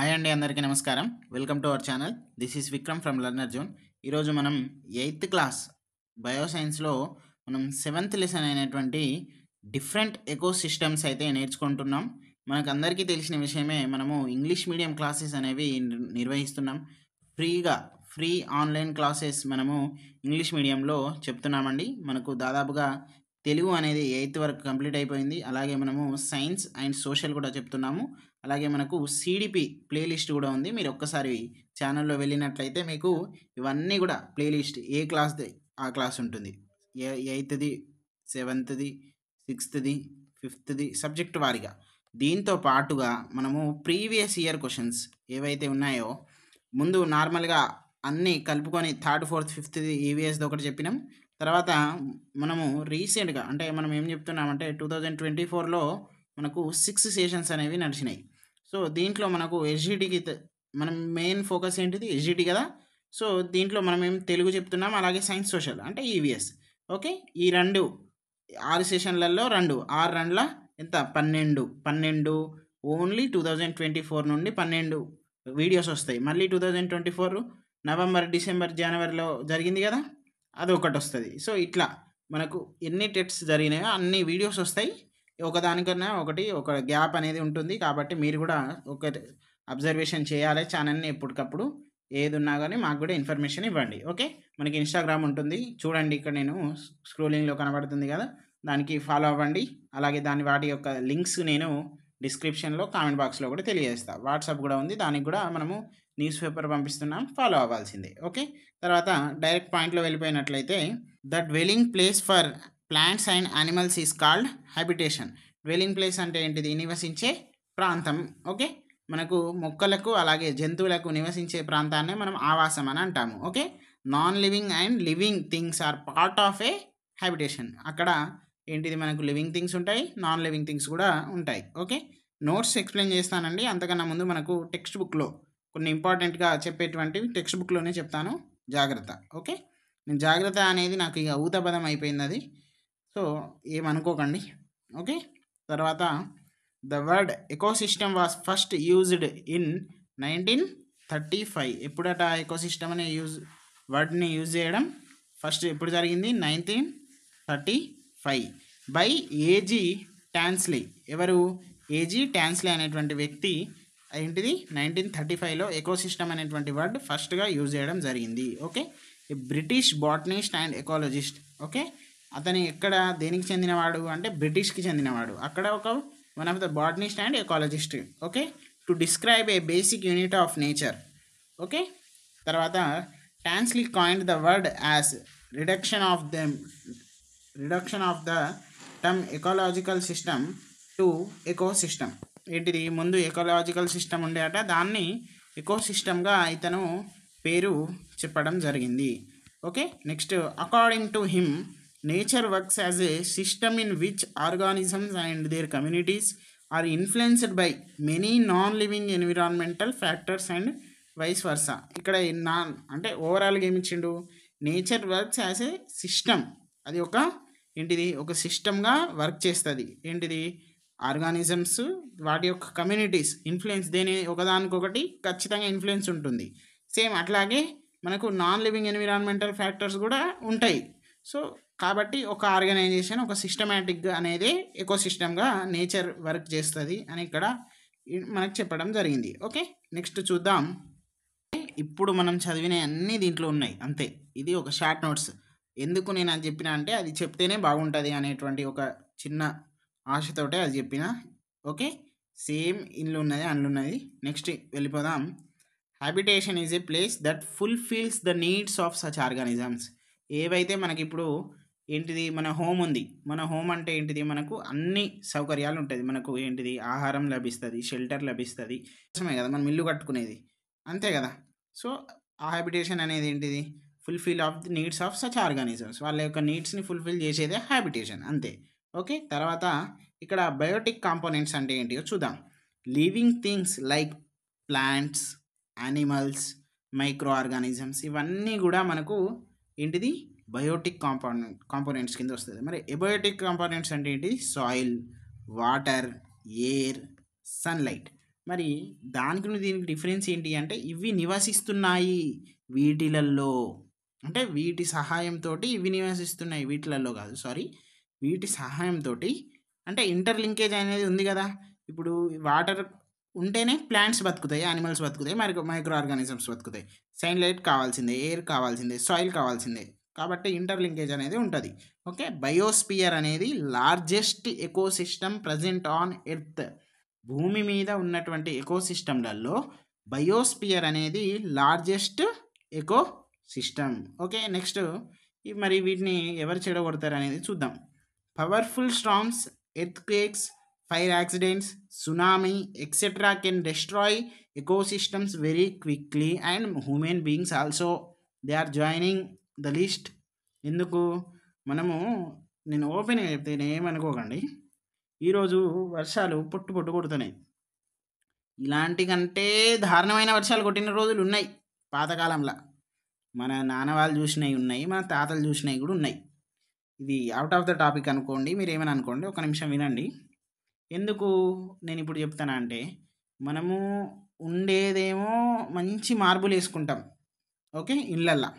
Hi అండి, అందరికీ నమస్కారం. Welcome to our channel. This is Vikram from learner zone. ఈరోజు మనం 8th క్లాస్ బయోసైన్స్లో మనం 7th లెసన్ అయినటువంటి డిఫరెంట్ ఎకోసిస్టమ్స్ అయితే నేర్చుకుంటున్నాం. మనకందరికీ తెలిసిన విషయమే, మనము ఇంగ్లీష్ మీడియం క్లాసెస్ అనేవి నిర్వహిస్తున్నాం. ఫ్రీ ఆన్లైన్ క్లాసెస్ మనము ఇంగ్లీష్ మీడియంలో చెప్తున్నామండి. మనకు దాదాపుగా తెలుగు అనేది 8th వరకు కంప్లీట్ అయిపోయింది. అలాగే మనము సైన్స్ అండ్ సోషల్ కూడా చెప్తున్నాము. అలాగే మనకు సిడిపి ప్లేలిస్ట్ కూడా ఉంది. మీరు ఒక్కసారి ఛానల్లో వెళ్ళినట్లయితే మీకు ఇవన్నీ కూడా ప్లేలిస్ట్ ఏ క్లాస్ది ఆ క్లాస్ ఉంటుంది. 8th, 7th, 6th, 5th subject వారీగా. దీంతో పాటుగా మనము ప్రీవియస్ ఇయర్ క్వశ్చన్స్ ఏవైతే ఉన్నాయో ముందు నార్మల్గా అన్నీ కలుపుకొని 3rd, 4th, 5th ఈవీఎస్ది ఒకటి చెప్పినాం. తర్వాత మనము రీసెంట్గా అంటే మనం ఏం చెప్తున్నామంటే 2024లో మనకు 6 సెషన్స్ అనేవి నడిచినాయి. సో దీంట్లో మనకు ఎస్జిటికి మనం మెయిన్ ఫోకస్ ఏంటిది, ఎస్జిటి కదా. సో దీంట్లో మనం ఏం తెలుగు చెప్తున్నాం, అలాగే సైన్స్ సోషల్ అంటే ఈవీఎస్. ఓకే, ఈ 6 సెషన్లలో 6 రెండ్ల ఎంత 12 ఓన్లీ 2024 నుండి 12 వీడియోస్ వస్తాయి. మళ్ళీ 2024 నవంబర్, డిసెంబర్, జనవరిలో జరిగింది కదా, అది ఒకటి వస్తుంది. సో ఇట్లా మనకు ఎన్ని టెస్ట్స్ జరిగినాయో అన్ని వీడియోస్ వస్తాయి. ఒకదానికన్నా ఒకటి ఒక గ్యాప్ అనేది ఉంటుంది. కాబట్టి మీరు కూడా ఒక అబ్జర్వేషన్ చేయాలి ఛానల్ని ఎప్పటికప్పుడు. ఏది ఉన్నా కానీ మాకు కూడా ఇన్ఫర్మేషన్ ఇవ్వండి. ఓకే, మనకి ఇన్స్టాగ్రామ్ ఉంటుంది చూడండి, ఇక్కడ నేను స్క్రోలింగ్లో కనబడుతుంది కదా, దానికి ఫాలో అవ్వండి. అలాగే వాటి యొక్క లింక్స్ నేను డిస్క్రిప్షన్లో కామెంట్ బాక్స్లో కూడా తెలియజేస్తాను. వాట్సాప్ కూడా ఉంది, దానికి కూడా మనము న్యూస్ పేపర్ పంపిస్తున్నాం, ఫాలో అవ్వాల్సిందే. ఓకే, తర్వాత డైరెక్ట్ పాయింట్లో వెళ్ళిపోయినట్లయితే the dwelling place for plants and animals is called habitation. Dwelling place అంటే ఏంటిది, నివసించే ప్రాంతం. ఓకే, మనకు మొక్కలకు అలాగే జంతువులకు నివసించే ప్రాంతాన్ని మనం ఆవాసం అని అంటాము. Okay, non living and living things are part of a habitation. అక్కడ ఏంటిది, మనకు లివింగ్ థింగ్స్ ఉంటాయి, నాన్ లివింగ్ థింగ్స్ కూడా ఉంటాయి. ఓకే, నోట్స్ ఎక్స్ప్లెయిన్ చేస్తానండి. అంతకన్నా ముందు మనకు టెక్స్ట్ బుక్లో కొన్ని ఇంపార్టెంట్గా చెప్పేటువంటివి టెక్స్ట్ బుక్లోనే చెప్తాను, జాగ్రత్త. ఓకే, నేను జాగ్రత్త అనేది నాకు ఇక ఊతపదం అయిపోయింది అది, సో ఏమనుకోకండి. ఓకే, తర్వాత the word ecosystem was first used in 1935. ఎప్పుడట ఎకోసిస్టమ్ అనే వర్డ్ని యూజ్ చేయడం ఫస్ట్ ఎప్పుడు జరిగింది, 1935 బై ఏజీ టాన్స్లీ. ఎవరు, ఏజీ టాన్స్లీ అనేటువంటి వ్యక్తి ఏంటిది 1935లో ఎకోసిస్టమ్ అనేటువంటి వర్డ్ ఫస్ట్గా యూజ్ చేయడం జరిగింది. Okay, British botanist and ecologist. Okay, అతను ఎక్కడ దేనికి చెందినవాడు అంటే బ్రిటిష్కి చెందినవాడు. అక్కడ one of the botanist and ecologist. Okay, to describe a basic unit of nature. Okay, తర్వాత Tansley coined the word as reduction of the term ecological system to ecosystem. ఏంటిది, ముందు ఎకాలజికల్ సిస్టమ్ ఉండే అట, దాన్ని ఎకోసిస్టమ్గా ఇతను పేరు చెప్పడం జరిగింది. Okay, next according to him nature works as a system in which organisms and their communities are influenced by many non living environmental factors and vice versa. ఇక్కడ అంటే ఓవరాల్గా ఏమిచ్చిండు, nature works as a system, అది ఒక సిస్టమ్గా work చేస్తుంది. ఏంటిది, organisms వాటి యొక్క కమ్యూనిటీస్ ఇన్ఫ్లుయెన్స్ ఒకదానికొకటి ఖచ్చితంగా ఇన్ఫ్లుయెన్స్ ఉంటుంది. సేమ్ అట్లాగే మనకు నాన్ లివింగ్ ఎన్విరాన్మెంటల్ ఫ్యాక్టర్స్ కూడా ఉంటాయి. సో కాబట్టి ఒక ఆర్గనైజేషన్ ఒక సిస్టమేటిక్గా అనేది ఎకోసిస్టమ్గా నేచర్ వర్క్ చేస్తుంది అని ఇక్కడ మనకు చెప్పడం జరిగింది. ఓకే, నెక్స్ట్ చూద్దాం. ఇప్పుడు మనం చదివిన అన్నీ దీంట్లో ఉన్నాయి అంతే. ఇది ఒక షార్ట్ నోట్స్. ఎందుకు నేను అది చెప్పిన అంటే అది చెప్తేనే బాగుంటుంది అనేటువంటి ఒక చిన్న ఆశతోటే అది చెప్పిన. ఓకే, సేమ్ ఇండ్లు ఉన్నది అందులో ఉన్నది. నెక్స్ట్ వెళ్ళిపోదాం. Habitation is a place that fulfils the needs of such organisms. ఏవైతే మనకి ఇప్పుడు ఏంటిది, మన హోమ్ ఉంది. మన హోమ్ అంటే ఏంటిది, మనకు అన్ని సౌకర్యాలు ఉంటుంది. మనకు ఏంటిది, ఆహారం లభిస్తుంది, షెల్టర్ లభిస్తుంది, కోసమే కదా మనం ఇల్లు కట్టుకునేది, అంతే కదా. సో ఆ హ్యాబిటేషన్ అనేది ఏంటిది, fulfil of the needs of such organisms. వాళ్ళ యొక్క నీడ్స్ని ఫుల్ఫిల్ చేసేదే హ్యాబిటేషన్, అంతే. ఓకే, తర్వాత ఇక్కడ బయోటిక్ కాంపోనెంట్స్ అంటే ఏంటిదో చూద్దాం. Living things like plants, animals, micro organisms, ఇవన్నీ కూడా మనకు ఏంటిది, బయోటిక్ కాంపోనెంట్స్ కింద వస్తుంది. మరి ఎబయోటిక్ కాంపోనెంట్స్ అంటే ఏంటి, సాయిల్, వాటర్, ఎయిర్, సన్లైట్. మరి దానికి దీనికి డిఫరెన్స్ ఏంటి అంటే ఇవి నివసిస్తున్నాయి వీటిలల్లో, అంటే వీటి సహాయంతో ఇవి నివసిస్తున్నాయి, వీటిలలో కాదు సారీ, వీటి సహాయంతో అంటే ఇంటర్ లింకేజ్ అనేది ఉంది కదా. ఇప్పుడు వాటర్ ఉంటేనే ప్లాంట్స్ బతుకుతాయి, యానిమల్స్ బతుకుతాయి, మైక్రో ఆర్గానిజమ్స్ బతుకుతాయి. సన్లైట్ కావాల్సిందే, ఎయిర్ కావాల్సిందే, సాయిల్ కావాల్సిందే, కాబట్టి ఇంటర్ లింకేజ్ అనేది ఉంటుంది. ఓకే, బయోస్పియర్ అనేది largest ecosystem present on earth. భూమి మీద ఉన్నటువంటి ఎకోసిస్టమ్లలో బయోస్పియర్ అనేది largest ecosystem. Okay, next మరి వీటిని ఎవరు చెడగొడతారు అనేది చూద్దాం. Powerful storms, earthquakes, fire accidents, tsunami etcetera can destroy ecosystems very quickly and human beings also they are joining the list. ఎందుకు మనము, నేను ఓపెన్గా చెప్తే ఏమనుకోకండి, ఈరోజు వర్షాలు పొట్టు పొట్టు కొడుతున్నాయి. ఇలాంటి కంటే దారుణమైన వర్షాలు కొట్టిన రోజులు ఉన్నాయి పాతకాలంలో. మన నాన్న వాళ్ళు చూసినవి ఉన్నాయి, మన తాతలు చూసినవి కూడా ఉన్నాయి. ఇది అవుట్ ఆఫ్ ద టాపిక్ అనుకోండి, మీరు ఏమని అనుకోండి, ఒక నిమిషం వినండి. ఎందుకు నేను ఇప్పుడు చెప్తానా అంటే, మనము ఉండేదేమో మంచి మార్బుల్ వేసుకుంటాం, ఓకే, ఇళ్ళల్లో.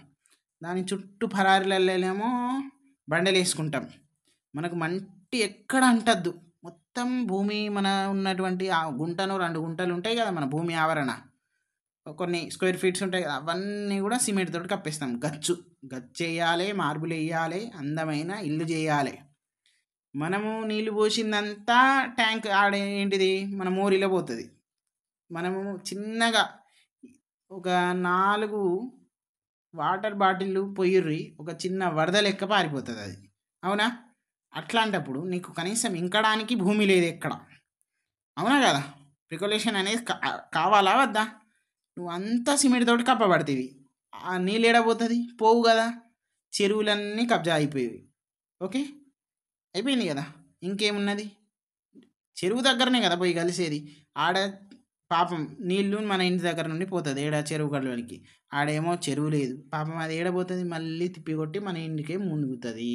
దాని చుట్టూ పరారీలల్లేమో బండలు వేసుకుంటాం. మనకు మట్టి ఎక్కడ అంటద్దు. మొత్తం భూమి మన ఉన్నటువంటి ఆ గుంటను 2 గుంటలు ఉంటాయి కదా మన భూమి ఆవరణ, కొన్ని స్క్వేర్ ఫీట్స్ ఉంటాయి కదా, అవన్నీ కూడా సిమెంట్ తోటి కప్పేస్తాం. గచ్చు వేయాలి, మార్బుల్ వేయాలి, అందమైన ఇల్లు చేయాలి. మనము నీళ్ళు పోసిందంతా ట్యాంక్ ఆడ ఏంటిది మన మోరిలో పోతుంది. మనము చిన్నగా ఒక 4 వాటర్ బాటిళ్ళు పొయ్యిర్రి, ఒక చిన్న వరద లెక్క పారిపోతుంది అది, అవునా? అట్లాంటప్పుడు నీకు కనీసం ఇంకడానికి భూమి లేదు ఎక్కడ, అవునా కదా? ప్రికలేషన్ అనేది కావాలా వద్దా? నువ్వు అంతా సిమెంట్ తోటి కప్పబడుతుంది, ఆ నీళ్ళు ఏడపోతుంది, పోవు కదా. చెరువులన్నీ కబ్జా అయిపోయేవి. ఓకే, అయిపోయింది కదా, ఇంకేమున్నది? చెరువు దగ్గరనే కదా పోయి కలిసేది. ఆడ పాపం నీళ్ళు మన ఇంటి దగ్గర నుండి పోతుంది ఏడా చెరువు గడవనికి, ఆడేమో చెరువు లేదు, పాపం అది ఏడబోతుంది, మళ్ళీ తిప్పికొట్టి మన ఇంటికే మునుగుతుంది.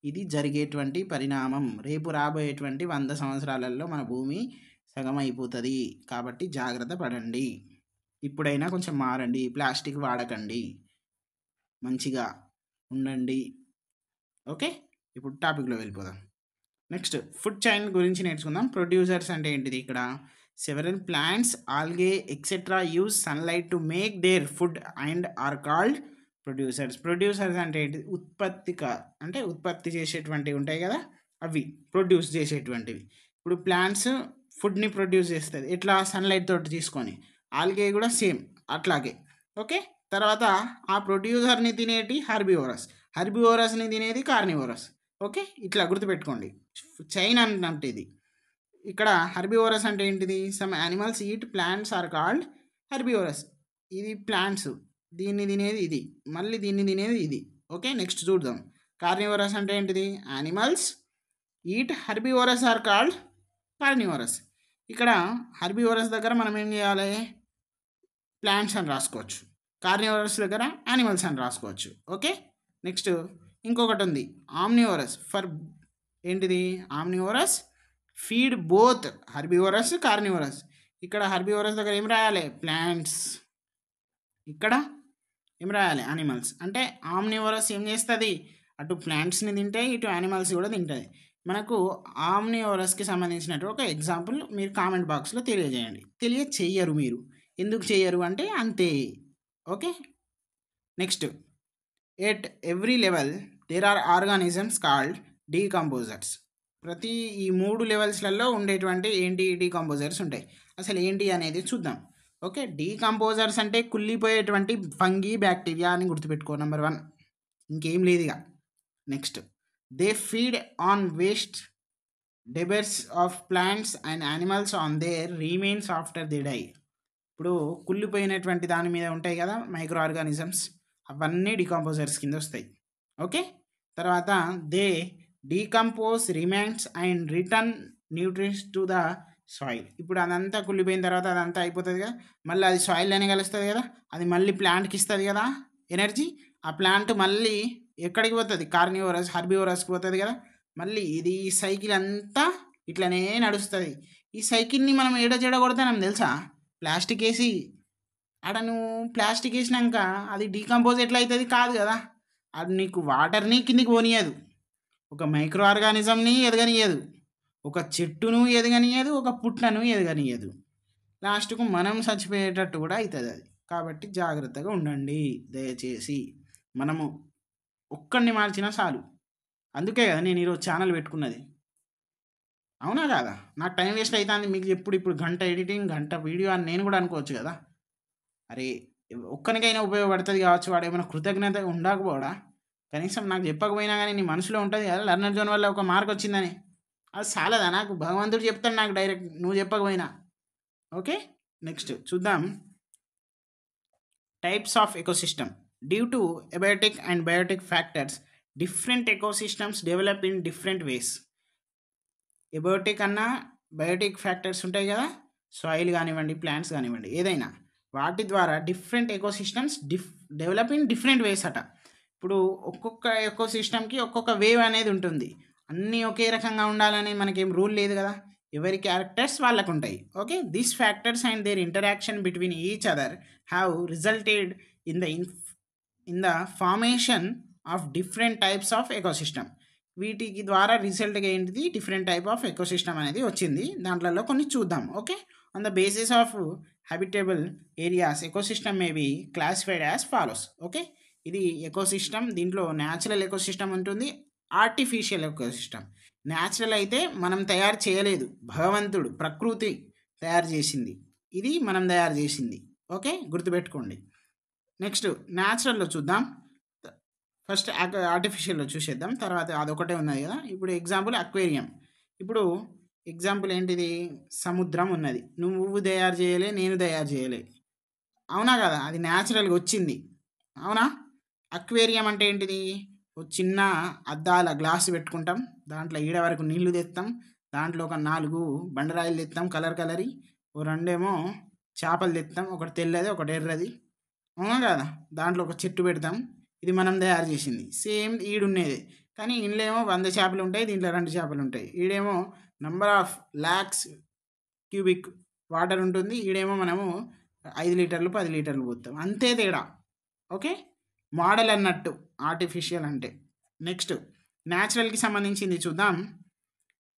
ఇది జరిగేటువంటి పరిణామం. రేపు రాబోయేటువంటి 100 సంవత్సరాలలో మన భూమి సగం అయిపోతుంది. కాబట్టి జాగ్రత్త పడండి. ఇప్పుడైనా కొంచెం మారండి, ప్లాస్టిక్ వాడకండి, మంచిగా ఉండండి. ఓకే, ఇప్పుడు టాపిక్లో వెళ్ళిపోదాం. నెక్స్ట్ ఫుడ్ చైన్ గురించి నేర్చుకుందాం. ప్రొడ్యూసర్స్ అంటే ఏంటిది? ఇక్కడ several plants, algae etcetera use sunlight to make their food and are called producers. Producers అంటే ఏంటిది? అంటే ఉత్పత్తి చేసేటువంటివి ఉంటాయి కదా, అవి ప్రొడ్యూస్ చేసేటువంటివి. ఇప్పుడు ప్లాంట్స్ ఫుడ్ని ప్రొడ్యూస్ చేస్తుంది ఎట్లా? సన్లైట్ తోటి తీసుకొని. ఆల్గే కూడా సేమ్ అట్లాగే. ఓకే, తర్వాత ఆ ప్రొడ్యూసర్ని తినేటి హర్బివోరస్ని తినేది కార్నివోరస్. ఓకే, ఇట్లా గుర్తుపెట్టుకోండి. చైన్ అంటే ఇది. ఇక్కడ హర్బివోరస్ అంటే ఏంటిది? Some animals eat plants are called herbivorous. ఇది ప్లాంట్స్, దీన్ని తినేది ఇది, మళ్ళీ దీన్ని తినేది ఇది. ఓకే, నెక్స్ట్ చూద్దాం. కార్నివోరస్ అంటే ఏంటిది? Animals eat herbivorous are called carnivorous. ఇక్కడ హర్బివోరస్ దగ్గర మనం ఏం చేయాలి? ప్లాంట్స్ అని రాసుకోవచ్చు. కార్నివోరస్ దగ్గర యానిమల్స్ అని రాసుకోవచ్చు. ఓకే, నెక్స్ట్ ఇంకొకటి ఉంది ఆమ్నివోరస్. ఫర్ ఏంటిది? Omnivorous feed both herbivorous carnivorous. ఇక్కడ హర్బివోరస్ దగ్గర ఏం రాయాలి? ప్లాంట్స్. ఇక్కడ ఏం రాయాలి? యానిమల్స్. అంటే ఆమ్నివోరస్ ఏం చేస్తుంది? అటు ప్లాంట్స్ని తింటే ఇటు యానిమల్స్ కూడా తింటుంది. మనకు ఆమ్నివోరస్కి సంబంధించినట్టు ఒక ఎగ్జాంపుల్ మీరు కామెంట్ బాక్స్లో తెలియజేయండి. తెలియచేయరు మీరు, ఎందుకు చేయరు అంటే అంతే. Okay, next at every level there are organisms called decomposers. ప్రతి ఈ 3 లెవెల్స్లలో ఉండేటువంటి ఏంటి డీకంపోజర్స్ ఉంటాయి. అసలు ఏంటి అనేది చూద్దాం. ఓకే, డీకంపోజర్స్ అంటే కుళ్ళిపోయేటువంటి ఫంగీ, బ్యాక్టీరియా అని గుర్తుపెట్టుకో. నెంబర్ 1, ఇంకేం లేదు ఇక. Next they feed on waste debris of plants and animals on their remains after the die. ఇప్పుడు కుళ్ళిపోయినటువంటి దాని మీద ఉంటాయి కదా మైక్రో ఆర్గానిజమ్స్, అవన్నీ డీకంపోజర్స్ కింద వస్తాయి. ఓకే, తర్వాత they decompose remains and return nutrients to the soil. ఇప్పుడు అదంతా కుళ్ళిపోయిన తర్వాత అదంతా అయిపోతుంది కదా, మళ్ళీ అది సాయిల్లోనే కలుస్తుంది కదా, అది మళ్ళీ ప్లాంట్కి ఇస్తుంది కదా ఎనర్జీ. ఆ ప్లాంట్ మళ్ళీ ఎక్కడికి పోతుంది? కార్నివోరస్ హర్బివోరస్కి పోతుంది కదా. మళ్ళీ ఇది ఈ సైకిల్ అంతా ఇట్లనే నడుస్తుంది. ఈ సైకిల్ని మనం ఏడ చెడగొడతాం తెలుసా? ప్లాస్టిక్ వేసి. ఆడ నువ్వు ప్లాస్టిక్ వేసినాక అది డీకంపోజ్ ఎట్లా అవుతుంది? కాదు కదా. అది నీకు వాటర్ని కిందికి పోనీయదు, ఒక మైక్రో ఆర్గానిజంని ఎదగనియదు, ఒక చెట్టును ఎదగనియదు, ఒక పుట్లను ఎదగనియదు. లాస్ట్కు మనం చచ్చిపోయేటట్టు కూడా అవుతుంది అది. కాబట్టి జాగ్రత్తగా ఉండండి దయచేసి. మనము ఒక్కడిని మార్చినా చాలు. అందుకే కదా నేను ఈరోజు ఛానల్ పెట్టుకున్నది. అవునా కాదా? నాకు టైం వేస్ట్ అవుతుంది మీకు ఇప్పుడు గంట ఎడిటింగ్, గంట వీడియో అని నేను కూడా అనుకోవచ్చు కదా. అరే ఒక్కనికైనా ఉపయోగపడుతుంది కావచ్చు, వాడు ఏమైనా కృతజ్ఞత ఉండకపోవడా? కనీసం నాకు చెప్పకపోయినా కానీ నీ మనసులో ఉంటుంది కదా, లర్నర్ జోన్ వల్ల ఒక మార్క్ వచ్చిందని. అది చాలదా నాకు? భగవంతుడు చెప్తాడు నాకు డైరెక్ట్, నువ్వు చెప్పకపోయినా. ఓకే, నెక్స్ట్ చూద్దాం. Types of ecosystem. Due to abiotic and biotic factors, different ecosystems develop in different ways. Abiotic అన్నా బయోటిక్ ఫ్యాక్టర్స్ ఉంటాయి కదా, సాయిల్ కానివ్వండి, ప్లాంట్స్ కానివ్వండి, ఏదైనా వాటి ద్వారా different ecosystems develop in different ways అట. ఇప్పుడు ఒక్కొక్క ఎకోసిస్టమ్కి ఒక్కొక్క వేవ్ అనేది ఉంటుంది. అన్నీ ఒకే రకంగా ఉండాలని మనకేం రూల్ లేదు కదా, ఎవరి క్యారెక్టర్స్ వాళ్ళకు ఉంటాయి. Okay, these factors and their interaction between each other have resulted in the formation of different types of ecosystem. వీటికి ద్వారా రిజల్ట్గా ఏంటిది? డిఫరెంట్ టైప్ ఆఫ్ ఎకోసిస్టమ్ అనేది వచ్చింది. దాంట్లో కొన్ని చూద్దాం. Okay, on the basis of habitable areas ecosystem may be classified as follows. Okay, ఇది ecosystem. దీంట్లో న్యాచురల్ ఎకోసిస్టమ్ ఉంటుంది, ఆర్టిఫిషియల్ ఎకోసిస్టమ్. న్యాచురల్ అయితే మనం తయారు చేయలేదు, భగవంతుడు ప్రకృతి తయారు చేసింది, ఇది మనం తయారు చేసింది. ఓకే, గుర్తుపెట్టుకోండి. నెక్స్ట్ న్యాచురల్లో చూద్దాం. ఫస్ట్ ఆర్టిఫిషియల్లో చూసేద్దాం, తర్వాత అదొకటే ఉన్నది కదా. ఇప్పుడు ఎగ్జాంపుల్ అక్వేరియం. ఇప్పుడు ఎగ్జాంపుల్ ఏంటిది? సముద్రం ఉన్నది, నువ్వు తయారు చేయలే, నేను తయారు చేయలే, అవునా కదా, అది న్యాచురల్గా వచ్చింది, అవునా. అక్వేరియం అంటే ఏంటిది? ఒక చిన్న అద్దాల గ్లాసు పెట్టుకుంటాం, దాంట్లో ఈడ వరకు నీళ్లు తెస్తాం, దాంట్లో ఒక 4 బండరాయిలు తెస్తాం కలరి, ఓ 2 చేపలు తెస్తాం, ఒకటి తెల్లది ఒకటి ఎర్రది, అవునా కదా. దాంట్లో ఒక చెట్టు పెడతాం, ఇది మనం తయారు చేసింది. సేమ్ ఈడుండేది, కానీ ఇందులో 100 చేపలు ఉంటాయి, దీంట్లో 2 చేపలు ఉంటాయి. ఈడేమో number of lakhs cubic water ఉంటుంది, ఈడేమో మనము 5 లీటర్లు 10 లీటర్లు పోతాం, అంతే తేడా. ఓకే, మోడల్ అన్నట్టు ఆర్టిఫిషియల్ అంటే. నెక్స్ట్ న్యాచురల్కి సంబంధించింది చూద్దాం.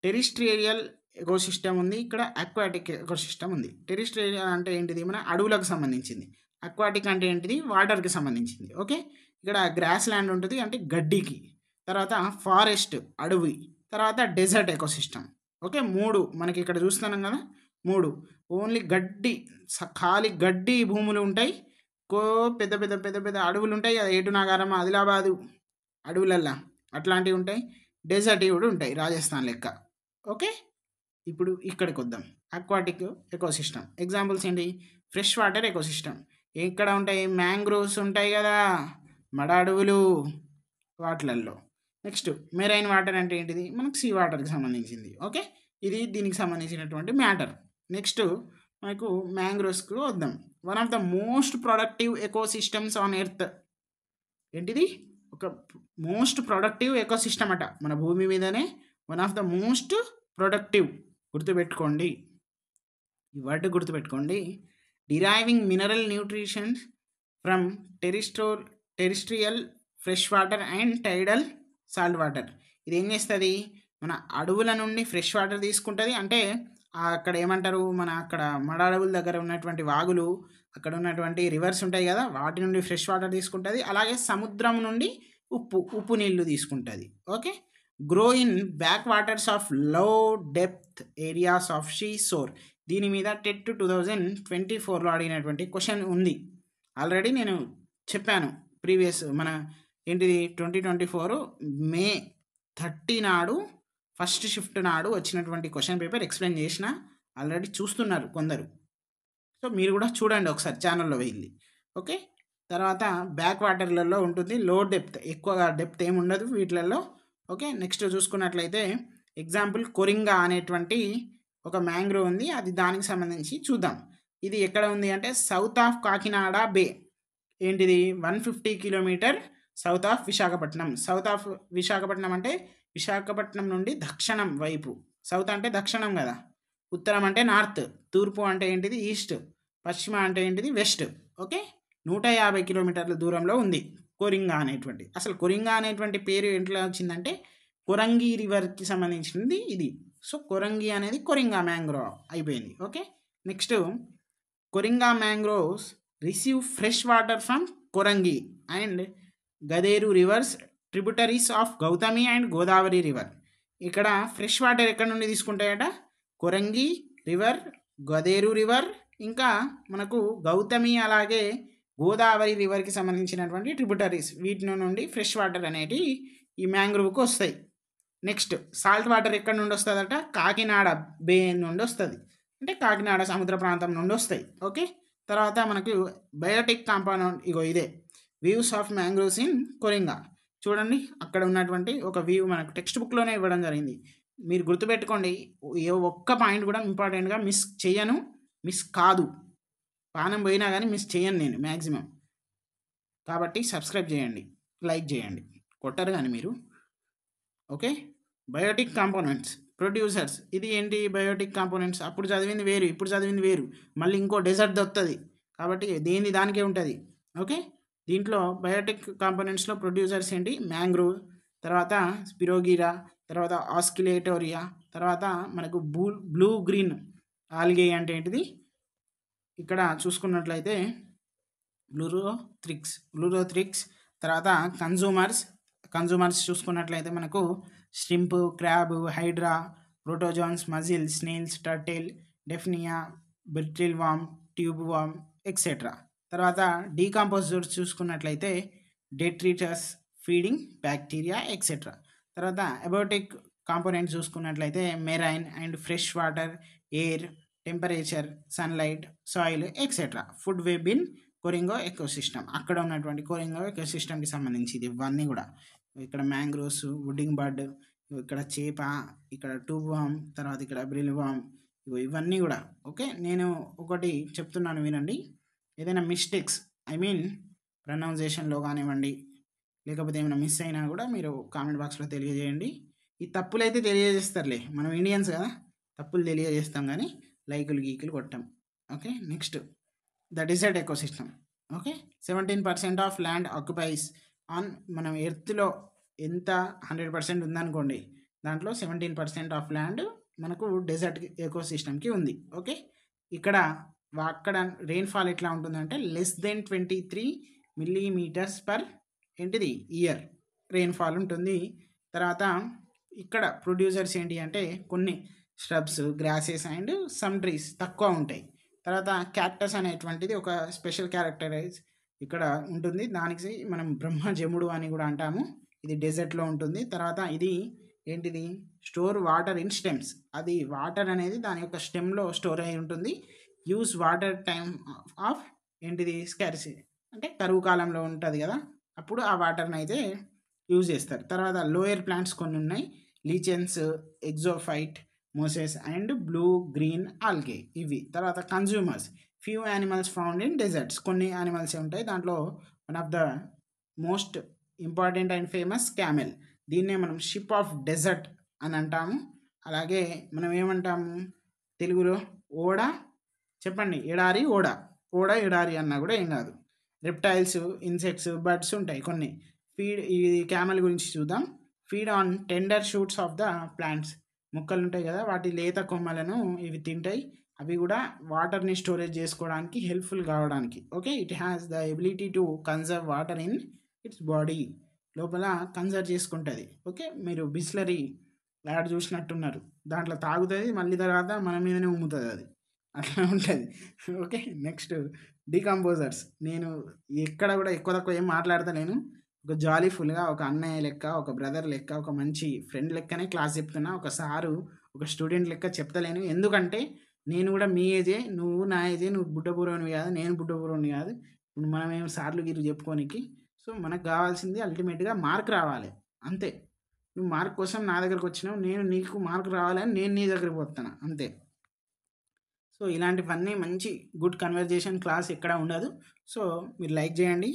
టెరిస్ట్రియల్ ఎకోసిస్టమ్ ఉంది, ఇక్కడ అక్వాటిక్ ఎకోసిస్టమ్ ఉంది. టెరిస్ట్రియల్ అంటే ఏంటిది? మన అడవులకు సంబంధించింది. అక్వాటిక్ అంటే ఏంటిది? వాటర్కి సంబంధించింది. ఓకే, ఇక్కడ గ్రాస్ ల్యాండ్ ఉంటుంది అంటే గడ్డికి, తర్వాత ఫారెస్ట్ అడవి, తర్వాత డెజర్ట్ ఎకోసిస్టమ్. ఓకే, 3 మనకి ఇక్కడ చూస్తున్నాం కదా, 3 ఓన్లీ గడ్డి, ఖాళీ గడ్డి భూములు ఉంటాయి. పెద్ద పెద్ద పెద్ద పెద్ద అడవులు ఉంటాయి కదా, ఏటు నాగారం, ఆదిలాబాదు అడవులల్లా అట్లాంటివి ఉంటాయి. డెజర్ట్ కూడా ఉంటాయి, రాజస్థాన్ లెక్క. ఓకే, ఇప్పుడు ఇక్కడికి వద్దాం. అక్వాటిక్ ఎకోసిస్టమ్ ఎగ్జాంపుల్స్ ఏంటి? Fresh water ecosystem. ఎక్కడ ఉంటాయి? మ్యాంగ్రోవ్స్ ఉంటాయి కదా, మడ అడవులు వాటిలల్లో. నెక్స్ట్ మెరైన్ వాటర్ అంటే ఏంటిది? మనకు సీ వాటర్కి సంబంధించింది. ఓకే, ఇది దీనికి సంబంధించినటువంటి మ్యాటర్. నెక్స్ట్ మనకు మ్యాంగ్రోవ్స్కు వద్దాం. One of the most productive ecosystems on earth. ఏంటిది? ఒక మోస్ట్ ప్రొడక్టివ్ ఎకోసిస్టమ్ అట, మన భూమి మీదనే one of the most productive. గుర్తుపెట్టుకోండి, ఈ వర్డ్ గుర్తుపెట్టుకోండి. Deriving mineral nutritions from terrestrial fresh water and టైడల్ salt water. ఇది ఏం చేస్తుంది? మన అడవుల నుండి ఫ్రెష్ వాటర్ తీసుకుంటుంది. అంటే అక్కడ ఏమంటారు, మన అక్కడ మడ అడవుల దగ్గర ఉన్నటువంటి వాగులు, అక్కడ ఉన్నటువంటి రివర్స్ ఉంటాయి కదా, వాటి నుండి ఫ్రెష్ వాటర్ తీసుకుంటుంది. అలాగే సముద్రం నుండి ఉప్పు నీళ్లు తీసుకుంటుంది. Okay, grow in back waters of low depth areas of seashore. దీని మీద టెట్ 2024లో అడిగినటువంటి క్వశ్చన్ ఉంది. ఆల్రెడీ నేను చెప్పాను ప్రీవియస్, మన ఏంటిది 2024 మే 30 నాడు ఫస్ట్ షిఫ్ట్ నాడు వచ్చినటువంటి క్వశ్చన్ పేపర్ ఎక్స్ప్లెయిన్ చేసిన, ఆల్రెడీ చూస్తున్నారు కొందరు. సో మీరు కూడా చూడండి ఒకసారి ఛానల్లో వెళ్ళి. ఓకే, తర్వాత బ్యాక్ వాటర్లలో ఉంటుంది, లో డెప్త్, ఎక్కువగా డెప్త్ ఏమి ఉండదు వీటిలలో. ఓకే, నెక్స్ట్ చూసుకున్నట్లయితే ఎగ్జాంపుల్ కొరింగా అనేటువంటి ఒక మ్యాంగ్రోవ్ ఉంది, అది దానికి సంబంధించి చూద్దాం. ఇది ఎక్కడ ఉంది అంటే సౌత్ ఆఫ్ కాకినాడ బే. ఏంటిది? 150 kilometre south of Visakhapatnam. South of Visakhapatnam అంటే విశాఖపట్నం నుండి దక్షిణం వైపు, సౌత్ అంటే దక్షిణం కదా, ఉత్తరం అంటే నార్త్, తూర్పు అంటే ఏంటిది ఈస్ట్, పశ్చిమ అంటే ఏంటిది వెస్ట్. ఓకే, 150 కిలోమీటర్ల దూరంలో ఉంది కొరింగా అనేటువంటి. అసలు కొరింగా అనేటువంటి పేరు ఎట్లా వచ్చిందంటే కొరంగి రివర్కి సంబంధించింది ఇది. సో కొరంగి అనేది కొరింగా మ్యాంగ్రోవ్ అయిపోయింది. Okay, next Coringa mangroves receive fresh water from Korangi and Gaderu rivers tributaries of Gautami and Godavari river. ఇక్కడ ఫ్రెష్ వాటర్ ఎక్కడ నుండి తీసుకుంటాయట? కొరంగి రివర్, గదేరు రివర్, ఇంకా మనకు గౌతమి అలాగే గోదావరి రివర్కి సంబంధించినటువంటి ట్రిబ్యూటరీస్, వీటి నుండి ఫ్రెష్ వాటర్ అనేవి ఈ మ్యాంగ్రోవ్కి వస్తాయి. నెక్స్ట్ సాల్ట్ వాటర్ ఎక్కడ నుండి వస్తుందట? కాకినాడ బే నుండి వస్తుంది, అంటే కాకినాడ సముద్ర ప్రాంతం నుండి వస్తాయి. ఓకే, తర్వాత మనకు బయోటిక్ కాంపౌండ్, ఇగో ఇదే views of mangroves in Coringa. చూడండి అక్కడ ఉన్నటువంటి ఒక వ్యూ మనకు టెక్స్ట్ బుక్లోనే ఇవ్వడం జరిగింది. మీరు గుర్తుపెట్టుకోండి, ఏ ఒక్క పాయింట్ కూడా ఇంపార్టెంట్గా మిస్ చేయను, మిస్ కాదు. పానం పోయినా కానీ మిస్ చేయను నేను మ్యాక్సిమం. కాబట్టి సబ్స్క్రైబ్ చేయండి, లైక్ చేయండి, కొట్టరు కానీ మీరు. ఓకే, బయోటిక్ కాంపోనెంట్స్ ప్రొడ్యూసర్స్, ఇది ఏంటి బయోటిక్ కాంపోనెంట్స్? అప్పుడు చదివింది వేరు, ఇప్పుడు చదివింది వేరు, మళ్ళీ ఇంకో డెజర్ట్ దొరుకుతుంది, కాబట్టి దేని దానికే ఉంటుంది. ఓకే, దీంట్లో బయోటిక్ కాంపోనెంట్స్లో ప్రొడ్యూసర్స్ ఏంటి? మ్యాంగ్రోవ్, తర్వాత స్పిరోగిరా, తర్వాత ఆస్కిలేటోరియా, తర్వాత మనకు బ్లూ గ్రీన్ ఆల్గే అంటే ఏంటిది? ఇక్కడ చూసుకున్నట్లయితే బ్లూరోథ్రిక్స్, తర్వాత కన్జూమర్స్ చూసుకున్నట్లయితే మనకు shrimp, crab, hydra, protozoans, mussel, snails, turtle, daphnia, brittle worm, tube worm, etcetera. తర్వాత డీకాంపోజర్స్ చూసుకున్నట్లయితే డెట్రిటస్, ఫీడింగ్ బ్యాక్టీరియా, ఎక్సెట్రా. తర్వాత అబయోటిక్ కాంపోనెంట్స్ చూసుకున్నట్లయితే marine and fresh water, air, temperature, sunlight, soil, etcetera. Food web in Coringa ecosystem, అక్కడ ఉన్నటువంటి కొరింగో ఎకోసిస్టమ్కి సంబంధించి ఇది ఇవన్నీ కూడా. ఇక్కడ మ్యాంగ్రోవ్స్, వుడ్డింగ్ బర్డ్, ఇక్కడ చేప, ఇక్కడ ట్యూబ్ వామ్, తర్వాత ఇక్కడ బ్రిల్ వామ్, ఇవన్నీ కూడా. ఓకే, నేను ఒకటి చెప్తున్నాను వినండి. ఏదైనా మిస్టేక్స్, ఐ మీన్ ప్రొనౌన్సియేషన్లో కానివ్వండి, లేకపోతే ఏమైనా మిస్ అయినా కూడా మీరు కామెంట్ బాక్స్లో తెలియజేయండి. ఈ తప్పులు అయితే తెలియజేస్తారులే, మనం ఇండియన్స్ కదా, తప్పులు తెలియజేస్తాం కానీ లైకులు గీకులు కొట్టాం. Okay, next the desert ecosystem. Okay, 17% of land occupies on, మనం ఎర్త్లో ఎంత 100% ఉందనుకోండి, దాంట్లో 17% ఆఫ్ ల్యాండ్ మనకు డెజర్ట్ ఎకోసిస్టమ్కి ఉంది. ఓకే, అక్కడ రెయిన్ఫాల్ ఎట్లా ఉంటుందంటే లెస్ దెన్ 23 మిల్లీమీటర్స్ పర్ ఏంటిది ఇయర్ రెయిన్ఫాల్ ఉంటుంది. తర్వాత ఇక్కడ ప్రొడ్యూసర్స్ ఏంటి అంటే కొన్ని shrubs, grasses and some trees తక్కువ ఉంటాయి. తర్వాత క్యాక్టస్ అనేటువంటిది ఒక స్పెషల్ క్యారెక్టరైజ్ ఇక్కడ ఉంటుంది, దానికి మనం బ్రహ్మజముడు అని కూడా అంటాము. ఇది డెజర్ట్లో ఉంటుంది. తర్వాత ఇది ఏంటిది? స్టోర్ వాటర్ ఇన్ స్టెమ్స్, అది వాటర్ అనేది దాని యొక్క స్టెమ్లో స్టోర్ అయి ఉంటుంది. యూజ్ వాటర్ టైమ్ ఆఫ్ ఏంటిది? స్కార్సి, అంటే కరువు కాలంలో ఉంటుంది కదా, అప్పుడు ఆ వాటర్ని అయితే యూజ్ చేస్తారు. తర్వాత లోయర్ ప్లాంట్స్ కొన్ని ఉన్నాయి, lichens, exophyte, mosses and blue green algae ఇవి. తర్వాత consumers, few animals found in deserts, కొన్ని యానిమల్స్ ఉంటాయి, దాంట్లో one of the most important and famous camel. దీన్నే మనం షిప్ ఆఫ్ డెజర్ట్ అని అంటాము. అలాగే మనం ఏమంటాము తెలుగులో? ఓడ, చెప్పండి, ఎడారి ఓడ ఎడారి అన్నా కూడా ఏం కాదు. రెప్టైల్స్, ఇన్సెక్ట్స్, బర్డ్స్ ఉంటాయి కొన్ని. ఫీడ్, ఈ క్యామెల్ గురించి చూద్దాం. Feed on tender shoots of the plants, మొక్కలు ఉంటాయి కదా, వాటి లేత కొమ్మలను ఇవి తింటాయి. అవి కూడా వాటర్ని స్టోరేజ్ చేసుకోవడానికి హెల్ప్ఫుల్ కావడానికి. Okay, it has the ability to conserve water in it's body, లోపల కన్జర్వ్ చేసుకుంటుంది. ఓకే, మీరు బిస్లరీ యాడ్ చూసినట్టున్నారు, దాంట్లో తాగుతుంది, మళ్ళీ తర్వాత మన మీదనే ఉమ్ముతుంది, అది అట్లా ఉంటుంది. Okay, next decomposers. నేను ఎక్కడ కూడా ఎక్కువ తక్కువ ఏం మాట్లాడతలేను, ఒక జాలీఫుల్గా, ఒక అన్నయ్య లెక్క, ఒక బ్రదర్ లెక్క, ఒక మంచి ఫ్రెండ్ లెక్కనే క్లాస్ చెప్తున్నా, ఒక సారు ఒక స్టూడెంట్ లెక్క చెప్తలేను. ఎందుకంటే నేను కూడా మీ ఏజే, నువ్వు నా ఏజే, నువ్వు బుడ్డపూర్వని కాదు, నేను బుడ్డపూర్వని కాదు. ఇప్పుడు మనం ఏం సార్లు గిరు చెప్పుకోనికి. సో మనకు కావాల్సింది అల్టిమేట్గా మార్క్ రావాలి, అంతే. నువ్వు మార్క్ కోసం నా దగ్గరకు వచ్చినావు, నేను నీకు మార్క్ రావాలని నేను నీ దగ్గరికి పోతాను, అంతే. సో ఇలాంటివన్నీ మంచి గుడ్ కన్వర్జేషన్ క్లాస్ ఎక్కడ ఉండదు. సో మీరు లైక్ చేయండి,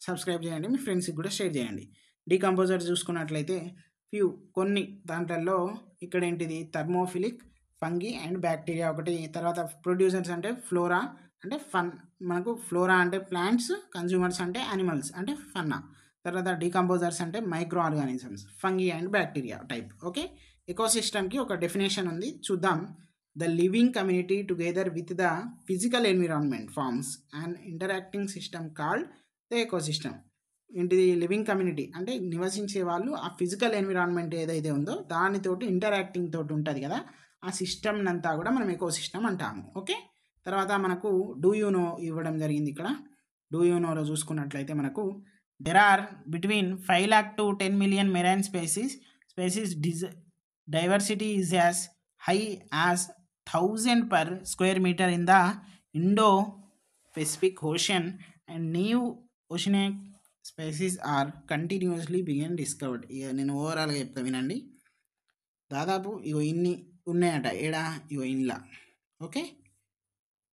సబ్స్క్రైబ్ చేయండి, మీ ఫ్రెండ్స్కి కూడా షేర్ చేయండి. డీకంపోజర్ చూసుకున్నట్లయితే కొన్ని దాంట్లలో ఇక్కడ ఏంటిది? థర్మోఫిలిక్, ఫంగి అండ్ బ్యాక్టీరియా ఒకటి. తర్వాత ప్రొడ్యూసర్స్ అంటే ఫ్లోరా అంటే మనకు ఫ్లోరా అంటే ప్లాంట్స్, కన్జ్యూమర్స్ అంటే యానిమల్స్ అంటే ఫన్నా. తర్వాత డీకంపోజర్స్ అంటే microorganisms, fungi and bacteria type. Okay, ఎకోసిస్టమ్కి ఒక డెఫినేషన్ ఉంది, చూద్దాం. The living community together with the physical environment forms and interacting system called the ecosystem. ఏంటిది లివింగ్ కమ్యూనిటీ అంటే నివసించే వాళ్ళు ఆ ఫిజికల్ ఎన్విరాన్మెంట్ ఏదైతే ఉందో దానితోటి ఇంటరాక్టింగ్ తోటి ఉంటుంది కదా, ఆ సిస్టమ్ అంతా కూడా మనం ఎకోసిస్టమ్ అంటాము. ఓకే, తర్వాత మనకు డూ యూ నో ఇవ్వడం జరిగింది ఇక్కడ. డూ యూ నోలో చూసుకున్నట్లయితే మనకు there are between 5 lakh to 10 million marine species diversity is as high as 1000 per square meter in the Indo-Pacific Ocean, and new oceanic species are continuously being discovered. ఇక నేను ఓవరాల్గా చెప్తా వినండి. దాదాపు ఇగో ఇన్ని ఉన్నాయట ఏడా, ఇగో ఇండ్లా. ఓకే,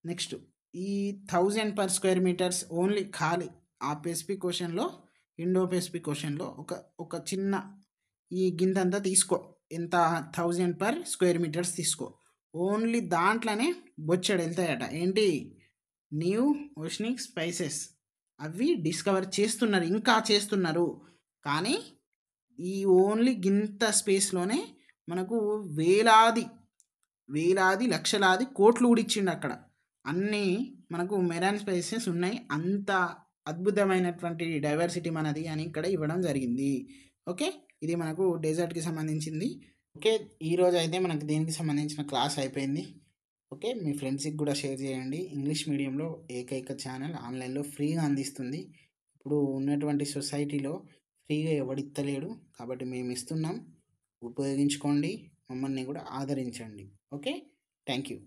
నెక్స్ట్ ఈ 1000 per square meters ఓన్లీ ఖాళీ ఆ పెసిఫిక్ ఓషన్లో, ఇండో పెసిఫిక్ ఓషన్లో ఒక చిన్న ఈ గింతంతా తీసుకో, ఎంత 1000 per square meters తీసుకో, ఓన్లీ దాంట్లోనే బొచ్చెడు వెళ్తాయట. ఏంటి, న్యూ ఓషనిక్ స్పైసెస్ అవి డిస్కవర్ చేస్తున్నారు, ఇంకా చేస్తున్నారు. కానీ ఈ ఓన్లీ గింత స్పేస్లోనే మనకు వేలాది లక్షలాది కోట్లు కూడా ఇచ్చిండు అక్కడ. అన్నీ మనకు మెరైన్ స్పైసెస్ ఉన్నాయి, అంత అద్భుతమైనటువంటి డైవర్సిటీ మనది అని ఇక్కడ ఇవ్వడం జరిగింది. ఓకే, ఇది మనకు డెజర్ట్కి సంబంధించింది. ఓకే, ఈరోజు అయితే మనకు దీనికి సంబంధించిన క్లాస్ అయిపోయింది. ఓకే, మీ ఫ్రెండ్స్కి కూడా షేర్ చేయండి. ఇంగ్లీష్ మీడియంలో ఏకైక ఛానల్ ఆన్లైన్లో ఫ్రీగా అందిస్తుంది. ఇప్పుడు ఉన్నటువంటి సొసైటీలో ఫ్రీగా ఎవడిత్తలేడు, కాబట్టి మేము ఇస్తున్నాం, ఉపయోగించుకోండి, మమ్మల్ని కూడా ఆదరించండి. Okay, thank you.